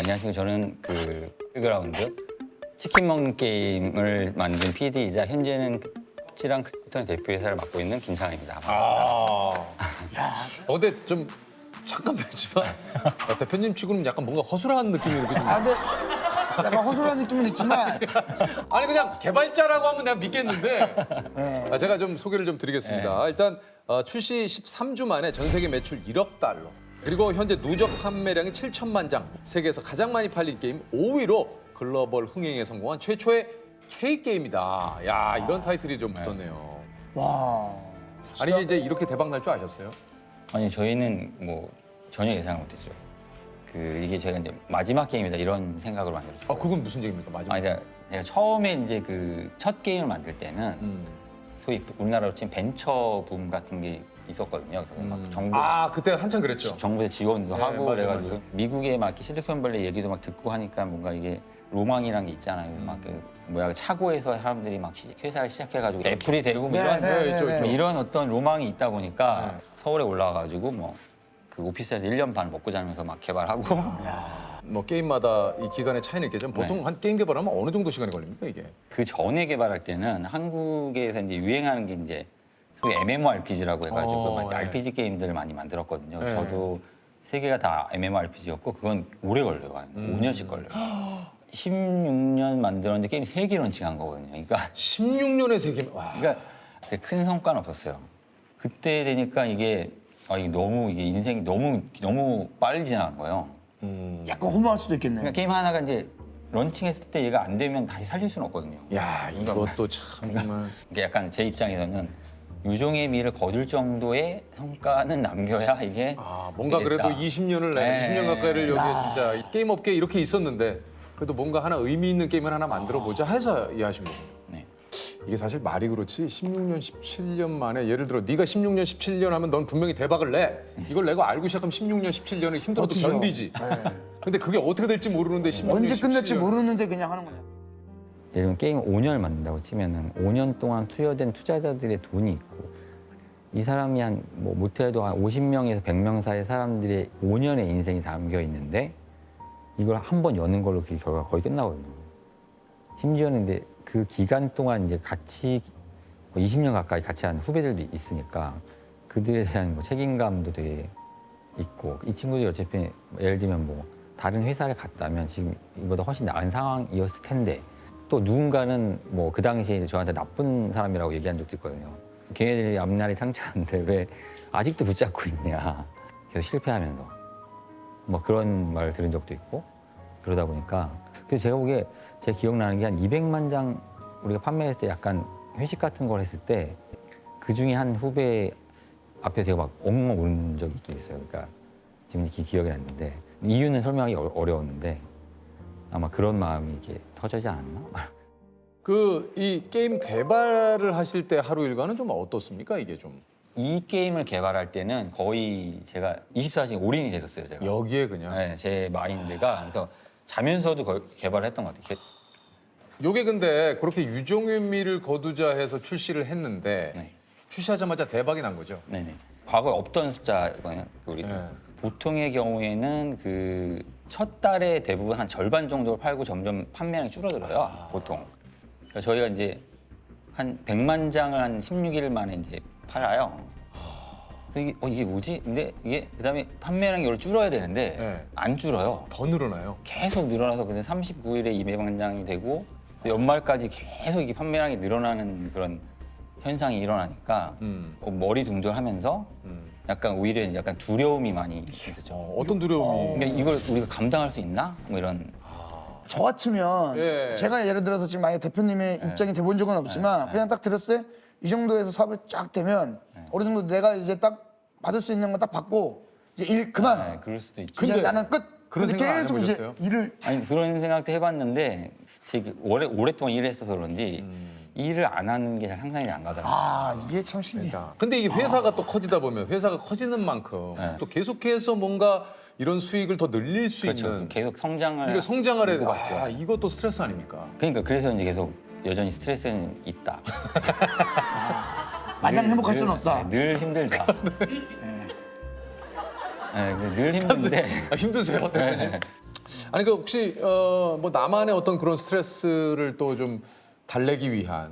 안녕하세요. 저는 그 플그라운드 치킨 먹는 게임을 만든 PD이자 현재는 찌랑 크리에이터의 대표이사를 맡고 있는 김상입니다. 근데 좀 잠깐만지만 대표님 치고는 약간 뭔가 허술한 느낌이 느껴집니다. 아, 근데 약간 허술한 느낌은 있지만 아니 그냥 개발자라고 하면 내가 믿겠는데 제가 좀 소개를 좀 드리겠습니다. 일단 출시 13주 만에 전 세계 매출 1억 달러 그리고 현재 누적 판매량이 7천만 장 세계에서 가장 많이 팔린 게임 5위로 글로벌 흥행에 성공한 최초의 K게임이다. 야 이런 타이틀이 좀 붙었네요. 와. 아니 이제 이렇게 대박 날 줄 아셨어요? 아니 저희는 뭐 전혀 예상을 못했죠. 그 이게 제가 이제 마지막 게임이다 이런 생각으로 만들었어요. 그건 무슨 얘기입니까? 마지막. 아니 제가 처음에 이제 그 첫 게임을 만들 때는 소위 우리나라로 치면 벤처 붐 같은 게 있었거든요. 그래서 막 그때 한참 그랬죠. 정부에서 지원도 네, 하고 맞아, 그래가지고 맞아. 미국의 막 실리콘밸리 얘기도 막 듣고 하니까 뭔가 이게 로망이란 게 있잖아요. 막 그 뭐야 차고에서 사람들이 막 회사를 시작해가지고 애플이 되고 뭐 이런 있죠. 이런 어떤 로망이 있다 보니까 서울에 올라와가지고 뭐 그 오피스에서 1년 반 먹고 자면서 막 개발하고 뭐 게임마다 이 기간의 차이는 있겠지만 보통 한 게임 개발하면 어느 정도 시간이 걸립니까 이게? 그 전에 개발할 때는 한국에서 이제 유행하는 게 이제 소위 MMORPG라고 해가지고 막 RPG 게임들을 많이 만들었거든요. 네. 저도 세 개가 다 MMORPG였고 그건 오래 걸려요. 한 5년씩 걸려요. 16년 만들었는데 게임 3개 런칭한 거거든요. 그러니까 16년에 세 개. 와. 그러니까 큰 성과는 없었어요. 그때 되니까 이게 이게 너무 이게 인생이 너무 빨리 지나간 거예요. 약간 허무할 수도 있겠네요. 그러니까 게임 하나가 이제 런칭했을 때 얘가 안 되면 다시 살릴 수는 없거든요. 야 이것도 참 정말. 이게 약간 제 입장에서는 유종의 미를 거둘 정도의 성과는 남겨야 이게 뭔가 되겠다. 그래도 20년을 네. 20년 가까이를 여기에 진짜 이 게임 업계에 이렇게 있었는데 그래도 뭔가 하나 의미 있는 게임을 하나 만들어 보자 해서 이해하신 거예요. 네. 이게 사실 말이 그렇지 16년 17년 만에 예를 들어 네가 16년 17년 하면 넌 분명히 대박을 내. 이걸 내고 알고 시작하면 16년 17년을 힘들어도 버티죠. 견디지. 근데 그게 어떻게 될지 모르는데 16년 언제 끝날지 17년. 모르는데 그냥 하는 거죠. 예를 들면 게임 5년을 만든다고 치면은 5년 동안 투여된 투자자들의 돈이 있고 이 사람이 한 뭐 못해도 한 50명에서 100명 사이의 사람들의 5년의 인생이 담겨 있는데 이걸 한 번 여는 걸로 그 결과가 거의 끝나거든요. 심지어는 근데 그 기간 동안 이제 같이 20년 가까이 같이 한 후배들도 있으니까 그들에 대한 뭐 책임감도 되게 있고 이 친구들이 어차피 예를 들면 뭐 다른 회사를 갔다면 지금 이보다 훨씬 나은 상황이었을 텐데 또 누군가는 뭐 그 당시에 저한테 나쁜 사람이라고 얘기한 적도 있거든요. 걔네들이 앞날이 창창한데 왜 아직도 붙잡고 있냐. 계속 실패하면서. 뭐 그런 말을 들은 적도 있고 그러다 보니까 그래서 제가 보기에 제 기억나는 게 한 200만 장 우리가 판매했을 때 약간 회식 같은 걸 했을 때 그 중에 한 후배 앞에 제가 막 엉엉 우는 적이 있긴 있어요. 그러니까 지금 기억이 났는데 이유는 설명하기 어려웠는데 아마 그런 마음이 이렇게 터지지 않았나? 그 이 게임 개발을 하실 때 하루 일과는 좀 어떻습니까 이게 좀? 이 게임을 개발할 때는 거의 제가 24시간 올인이 됐었어요. 제가. 여기에 그냥. 네, 제 마인드가 그래서 자면서도 거의 개발을 했던 것 같아요. 요게 근데 그렇게 유종의 미를 거두자 해서 출시를 했는데 네. 출시하자마자 대박이 난 거죠. 네네. 과거에 없던 숫자거든요. 우리 네. 보통의 경우에는 그 첫 달에 대부분 한 절반 정도를 팔고 점점 판매량이 줄어들어요. 보통. 그래서 저희가 이제 한 100만 장을 한 16일 만에 이제 팔아요. 그래서 이게 뭐지? 근데 이게 그다음에 판매량이 원래 줄어야 되는데 네. 안 줄어요. 더 늘어나요. 계속 늘어나서 근데 39일에 200만 장이 되고 그래서 연말까지 계속 이게 판매량이 늘어나는 그런 현상이 일어나니까 머리 둥절하면서 약간 오히려 이제 약간 두려움이 많이 있었죠. 어떤 두려움이? 그러니까 이걸 우리가 감당할 수 있나? 뭐 이런. 저 같으면 예. 제가 예를 들어서 지금 만약에 대표님의 입장이 돼본 적은 없지만 그냥 딱 들었을 때 이 정도에서 사업을 쫙 되면 어느 정도 내가 이제 딱 받을 수 있는 거 딱 받고 이제 일 그만. 네, 그럴 수도 있죠. 이제 나는 끝. 그런 근데 생각 안 계속 이제 해보셨어요? 일을 아니 그런 생각도 해봤는데 제가 오랫동안 일을 했어서 그런지 일을 안 하는 게 잘 상상이 안 가더라고요. 이게 참 신기해. 근데 이게 회사가 또 커지다 보면 회사가 커지는 만큼 또 계속해서 뭔가 이런 수익을 더 늘릴 수 그렇죠. 있는 계속 성장을. 이거 성장을 해야 돼. 맞죠. 이것도 스트레스 아닙니까? 그러니까 그래서 이제 계속 여전히 스트레스는 있다. 마냥 행복할 수는 늘, 없다. 네, 늘 힘들다. 네, 늘 힘든데. 힘드세요, 대표님? 아니 그 혹시 뭐 나만의 어떤 그런 스트레스를 또 좀 달래기 위한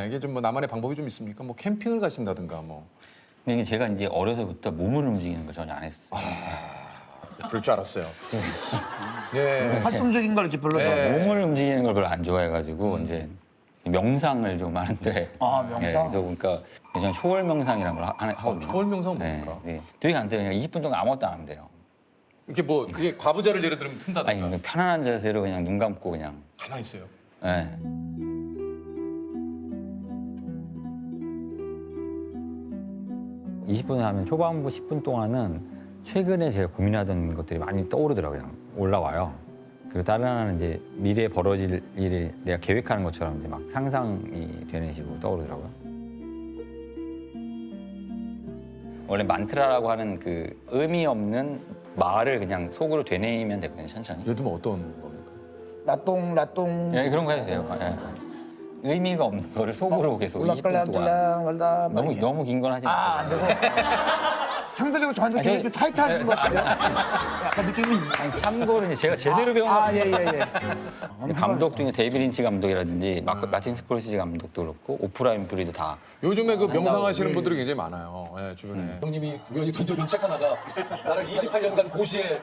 이게 좀 뭐 나만의 방법이 좀 있습니까? 뭐 캠핑을 가신다든가 뭐. 근데 이게 제가 이제 어려서부터 몸을 움직이는 걸 전혀 안 했어요. 그럴 줄 알았어요. 예. 활동적인 걸 이렇게 별로 네. 좋아해요. 몸을 움직이는 걸 별로 안 좋아해가지고 이제 명상을 좀 하는데. 아, 명상? 그래서 그러니까 저는 초월 명상이라는 걸 하거든요. 초월 명상은 네, 뭡니까? 네. 되게 간단해요. 그냥 20분 정도 아무것도 안 하면 돼요. 이게 뭐 이게 과부자를 예를 들면 튼다든가. 아니 그냥 편안한 자세로 그냥 눈 감고 그냥. 가만히 있어요. 네. (20분) 하면 초반부 10분 동안은 최근에 제가 고민하던 것들이 많이 떠오르더라고요. 그냥 올라와요. 그리고 다른 하나는 이제 미래에 벌어질 일을 내가 계획하는 것처럼 이제 막 상상이 되는 식으로 떠오르더라고요. 원래 만트라라고 하는 그 의미 없는 말을 그냥 속으로 되뇌이면 되거든요, 천천히. 예를 들면 어떤 겁니까? 라똥 예, 그런 거 해도 돼요. 예. 의미가 없는 거를 속으로 계속 20분 동안. 너무 긴 건 하지 마세요. 안 되고 상대적으로 저한테 아니, 굉장히 좀 타이트하신 것 같아요. 약간 느낌이. 아니, 참고로 이제 제가 제대로 배운 건 예. 감독 중에 데이비드 린치 감독이라든지 마틴 스코르시지 감독도 그렇고 오프라 윈프리도 다. 요즘에 그 명상하시는 분들이 굉장히 많아요. 예, 주변에. 형님이 우연히 던져준 책 하나가 나를 28년간 고시에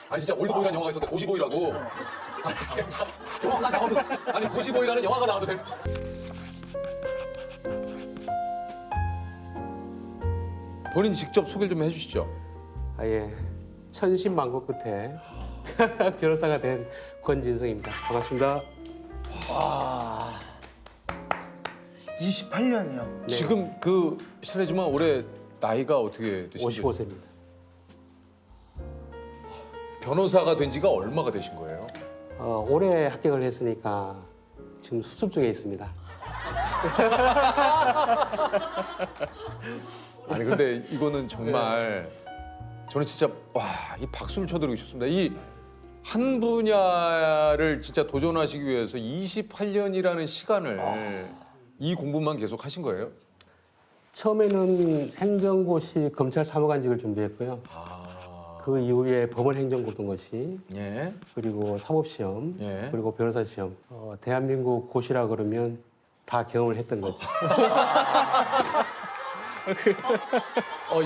아니 진짜 올드보이라는 영화가 있었는데 고시보이라고. 아니 참 영화가 나와도 아니 고시보이라는 영화가 나와도 될. 본인 직접 소개를 좀 해주시죠. 아예 천신만고 끝에 변호사가 된 권진성입니다. 반갑습니다. 28년이요. 지금 그 실례지만 올해 나이가 어떻게 되신지. 55세입니다. 변호사가 된 지가 얼마가 되신 거예요? 올해 합격을 했으니까 지금 수습 중에 있습니다. 아니 근데 이거는 정말 저는 진짜 와 이 박수를 쳐드리고 싶습니다. 이 한 분야를 진짜 도전하시기 위해서 28년이라는 시간을 이 공부만 계속 하신 거예요? 처음에는 행정고시 검찰 사무관직을 준비했고요. 그 이후에 법원행정고등고시 예. 그리고 사법시험 예. 그리고 변호사 시험. 대한민국 고시라 그러면 다 경험을 했던 거죠.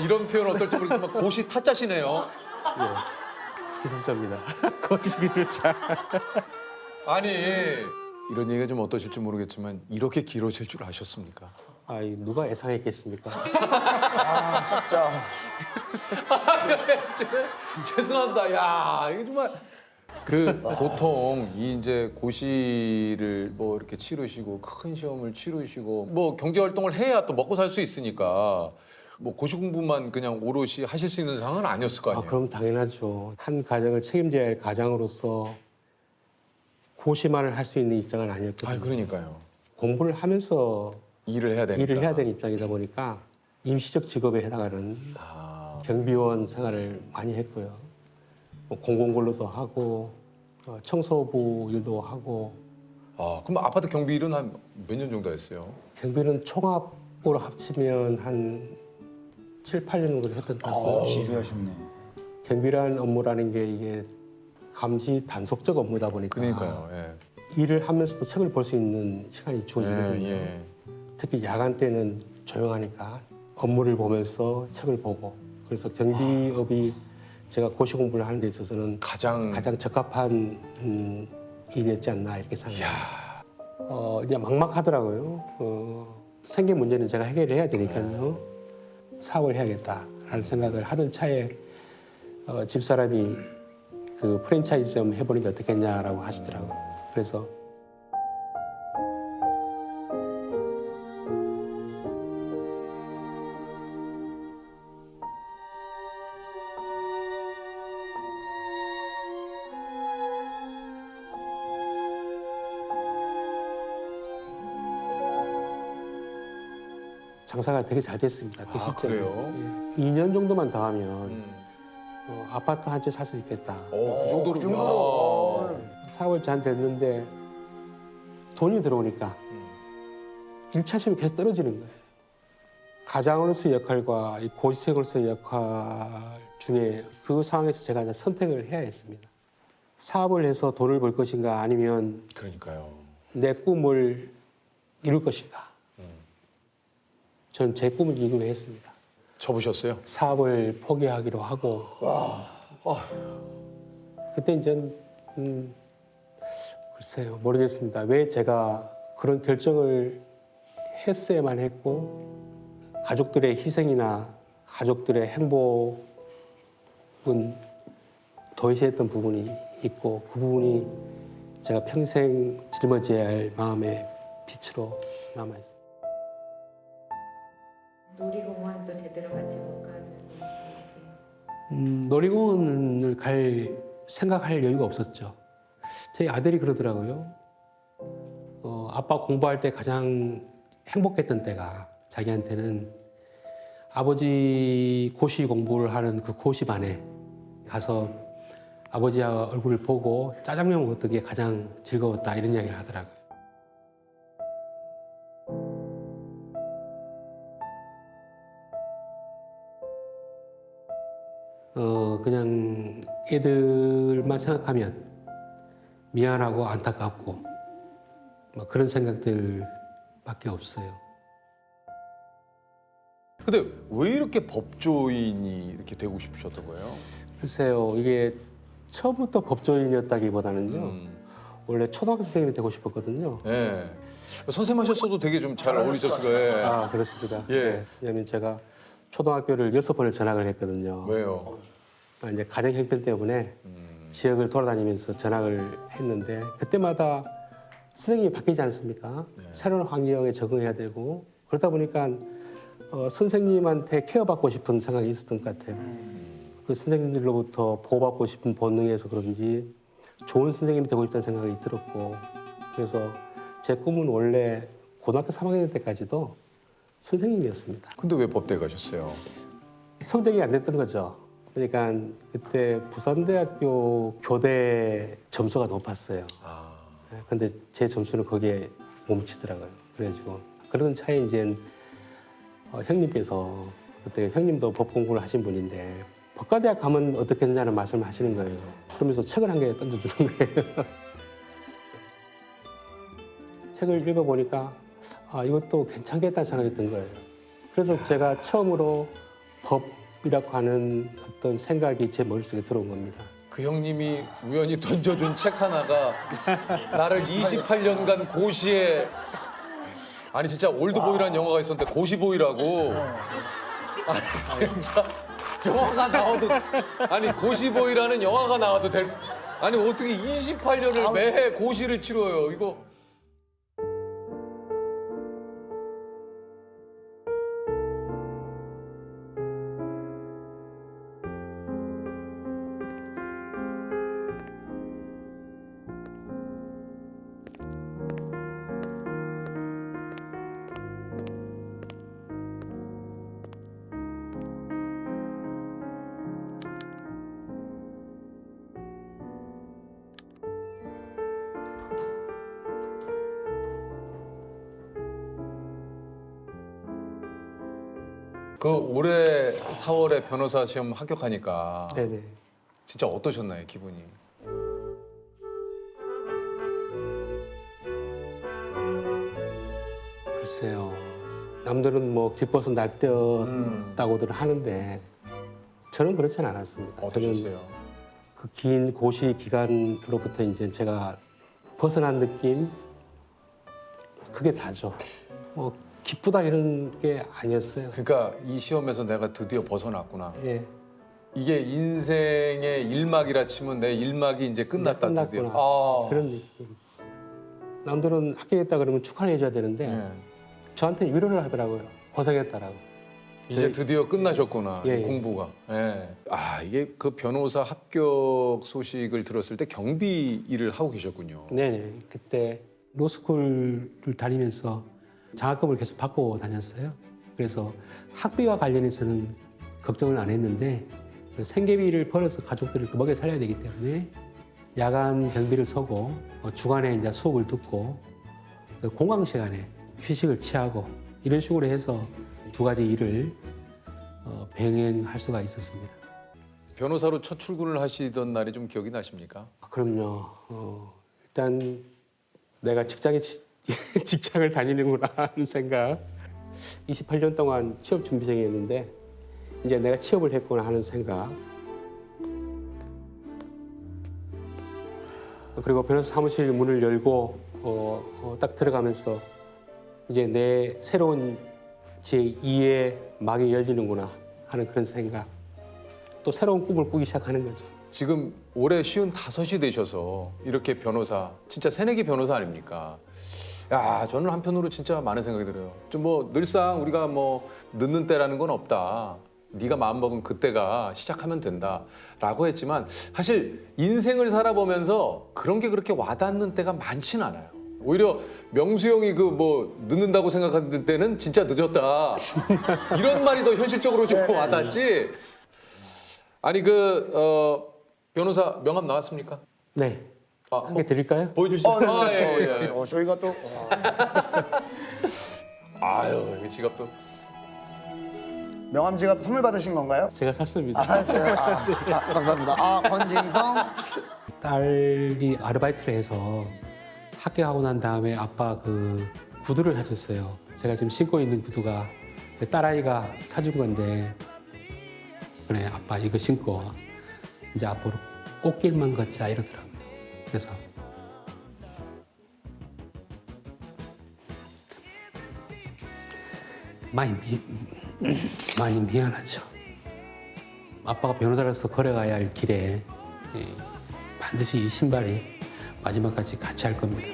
이런 표현 어떨지 모르겠지만 고시 타짜시네요. 기술자입니다. 고시 기술자. 아니 이런 얘기가 좀 어떠실지 모르겠지만 이렇게 길어질 줄 아셨습니까? 누가 예상했겠습니까? 진짜. 죄송합니다. 야 이게 정말 그 보통 이 이제 고시를 뭐 이렇게 치르시고 큰 시험을 치르시고 뭐 경제 활동을 해야 또 먹고 살 수 있으니까 뭐 고시 공부만 그냥 오롯이 하실 수 있는 상황은 아니었을 거 아니에요. 그럼 당연하죠. 한 가정을 책임져야 할 가장으로서 고시만을 할 수 있는 입장은 아니었거든요. 그러니까요. 공부를 하면서 일을 해야 되니까. 일을 해야 되는 입장이다 보니까 임시적 직업에 해당하는 경비원 생활을 많이 했고요. 뭐 공공근로도 하고 청소부 일도 하고 그럼 아파트 경비 일은 한 몇 년 정도 했어요? 경비는 총합으로 합치면 한 7, 8년 정도 했던 것 같고요. 지루하셨네. 경비라는 업무라는 게 이게 감시 단속적 업무다 보니까 그러니까요. 예. 일을 하면서도 책을 볼 수 있는 시간이 주어지거든요. 예. 특히 야간 때는 조용하니까 업무를 보면서 책을 보고 그래서 경비업이 제가 고시 공부를 하는 데 있어서는 가장 가장 적합한 일이었지 않나 이렇게 생각합니다. 그냥 막막하더라고요. 생긴 문제는 제가 해결을 해야 되니까요. 사업을 해야겠다라는 생각을 하던 차에 집사람이 그 프랜차이즈 좀 해보는 게 어떻겠냐라고 하시더라고요. 그래서 장사가 되게 잘 됐습니다. 그 시점에. 그래요? 2년 정도만 더 하면 아파트 한 채 살 수 있겠다. 그 정도로. 그 정도로. 사업을 잘 됐는데 돈이 들어오니까 1차 시험이 계속 떨어지는 거예요. 가장으로서의 역할과 이 고시생으로서의 역할 중에 그 상황에서 제가 이제 선택을 해야 했습니다. 사업을 해서 돈을 벌 것인가 아니면 그러니까요. 내 꿈을 이룰 것인가. 전 제 꿈을 이루려 했습니다. 접으셨어요? 사업을 포기하기로 하고 그때 이제 글쎄요 모르겠습니다. 왜 제가 그런 결정을 했어야만 했고 가족들의 희생이나 가족들의 행복은 도외시했던 부분이 있고 그 부분이 제가 평생 짊어져야 할 마음의 빛으로 남아있습니다. 놀이공원도 제대로 같이 못 가지고 놀이공원을 갈 생각할 여유가 없었죠. 저희 아들이 그러더라고요. 아빠 공부할 때 가장 행복했던 때가 자기한테는 아버지 고시 공부를 하는 그 고시반에 가서 아버지 얼굴을 보고 짜장면 먹었던 게 가장 즐거웠다 이런 이야기를 하더라고요. 그냥 애들만 생각하면 미안하고 안타깝고 뭐 그런 생각들밖에 없어요. 근데 왜 이렇게 법조인이 이렇게 되고 싶으셨던 거예요? 글쎄요, 이게 처음부터 법조인이었다기보다는요. 원래 초등학교 선생님이 되고 싶었거든요. 예. 선생님 하셨어도 되게 좀 잘 어울리셨을 거예요. 아, 그렇습니다. 예. 네, 왜냐하면 제가 초등학교를 6번을 전학을 했거든요. 왜요? 이제 가정 형편 때문에 지역을 돌아다니면서 전학을 했는데 그때마다 선생님이 바뀌지 않습니까? 새로운 환경에 적응해야 되고 그러다 보니까 선생님한테 케어받고 싶은 생각이 있었던 것 같아요. 그 선생님들로부터 보호받고 싶은 본능에서 그런지 좋은 선생님이 되고 싶다는 생각이 들었고 그래서 제 꿈은 원래 고등학교 3학년 때까지도 선생님이었습니다. 근데 왜 법대 가셨어요? 성적이 안 됐던 거죠. 그러니까 그때 부산대학교 교대 점수가 높았어요. 근데 제 점수는 거기에 멈추더라고요. 그래가지고 그런 차에 이제 형님께서 그때 형님도 법 공부를 하신 분인데 법과대학 가면 어떻겠냐는 말씀을 하시는 거예요. 그러면서 책을 한 개 던져주는 거예요. 책을 읽어보니까 아 이것도 괜찮겠다는 생각이 든 거예요. 그래서 제가 처음으로 법이라고 하는 어떤 생각이 제 머릿속에 들어온 겁니다. 그 형님이 우연히 던져준 책 하나가 나를 28년간 고시에 아니 진짜 올드보이라는 영화가 있었는데 고시보이라고 아니 진짜 영화가 나와도 아니 고시보이라는 영화가 나와도 될 아니 어떻게 28년을 매해 고시를 치러요 이거 그 올해 4월에 변호사 시험 합격하니까 네네. 진짜 어떠셨나요 기분이? 글쎄요. 남들은 뭐 기뻐서 날뛰었다고들 하는데 저는 그렇진 않았습니다. 어떠셨어요? 그 긴 고시 기간으로부터 이제 제가 벗어난 느낌 그게 다죠. 뭐 기쁘다 이런 게 아니었어요. 그러니까 이 시험에서 내가 드디어 벗어났구나. 예. 이게 인생의 일막이라 치면 내 일막이 이제 끝났다 끝났구나. 드디어. 아. 그런 느낌. 남들은 합격했다 그러면 축하해 줘야 되는데 예. 저한테 위로를 하더라고요. 고생했다라고. 이제 드디어 끝나셨구나 예, 이 예. 공부가. 예. 아 이게 그 변호사 합격 소식을 들었을 때 경비 일을 하고 계셨군요. 네, 그때 로스쿨을 다니면서 장학금을 계속 받고 다녔어요. 그래서 학비와 관련해서는 걱정을 안 했는데 생계비를 벌어서 가족들을 먹여 살려야 되기 때문에 야간 경비를 서고 주간에 이제 수업을 듣고 공강 시간에 휴식을 취하고 이런 식으로 해서 두 가지 일을 병행할 수가 있었습니다. 변호사로 첫 출근을 하시던 날이 좀 기억이 나십니까? 그럼요. 일단 내가 직장을 다니는구나 하는 생각. 28년 동안 취업 준비생이었는데 이제 내가 취업을 했구나 하는 생각. 그리고 변호사 사무실 문을 열고 딱 들어가면서 이제 내 새로운 제2의 막이 열리는구나 하는 그런 생각. 또 새로운 꿈을 꾸기 시작하는 거죠. 지금 올해 55이 되셔서 이렇게 변호사, 진짜 새내기 변호사 아닙니까? 야, 저는 한편으로 진짜 많은 생각이 들어요. 좀 뭐 늘상 우리가 뭐 늦는 때라는 건 없다. 네가 마음먹은 그때가 시작하면 된다라고 했지만 사실 인생을 살아보면서 그런 게 그렇게 와닿는 때가 많지는 않아요. 오히려 명수 형이 그 뭐 늦는다고 생각하는 때는 진짜 늦었다. 이런 말이 더 현실적으로 좀 와닿지. 아니 변호사 명함 나왔습니까? 네. 아, 한 개 드릴까요? 보여주시죠. 아, 저희가 또 아유, 이 지갑도. 명함 지갑 선물 받으신 건가요? 제가 샀습니다. 알았어요. 감사합니다. 권진성. 딸이 아르바이트를 해서 합격하고 난 다음에 아빠 그 구두를 사줬어요. 제가 지금 신고 있는 구두가 딸아이가 사준 건데 그래 아빠 이거 신고 이제 앞으로 꽃길만 걷자 이러더라고요. 그래서 많이 미안하죠. 아빠가 변호사로서 걸어가야 할 길에 반드시 이 신발이 마지막까지 같이 할 겁니다.